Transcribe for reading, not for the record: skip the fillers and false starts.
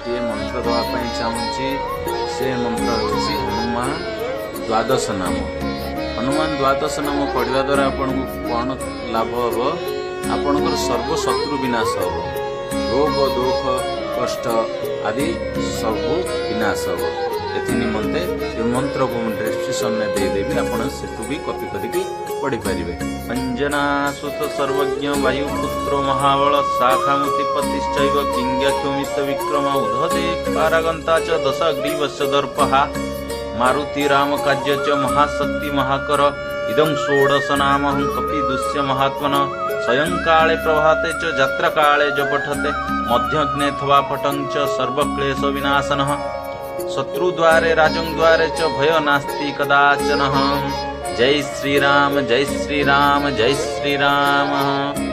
गोटे मंत्र देवाई चाहूँगी से मंत्र होची हनुमान द्वादश नाम। हनुमान द्वादश नाम पढ़ा द्वारा आपन को कौन लाभ हम आपणकर सर्व शत्रु विनाश हम रोग दुख कष्ट आदि सब विनाश हम। एथि निमंते ये मंत्र को डिस्क्रिप्शन में देदेवी आप भी कॉपी करके पढ़ी पारे। अंजना सुत सर्वज्ञ वायुपुत्र महाबल शाखामुति पतिश्चैव किंग्याख्योमित विक्रम उद्धते पारागंता च दशाग्रीवस्य दर्पहा मारुति राम कार्य च महाशक्ति महाकर इदं षोडश नामहं कपि दुष्य महात्मन सायंकाले प्रभाते च यात्रा काले च पठते मध्यग्ने थवा पटं च सर्वक्लेश विनाशनः शत्रुद्वारे राजंद्वारे च भय नास्ति कदाचन। जय श्री राम जय श्री राम जय श्री राम।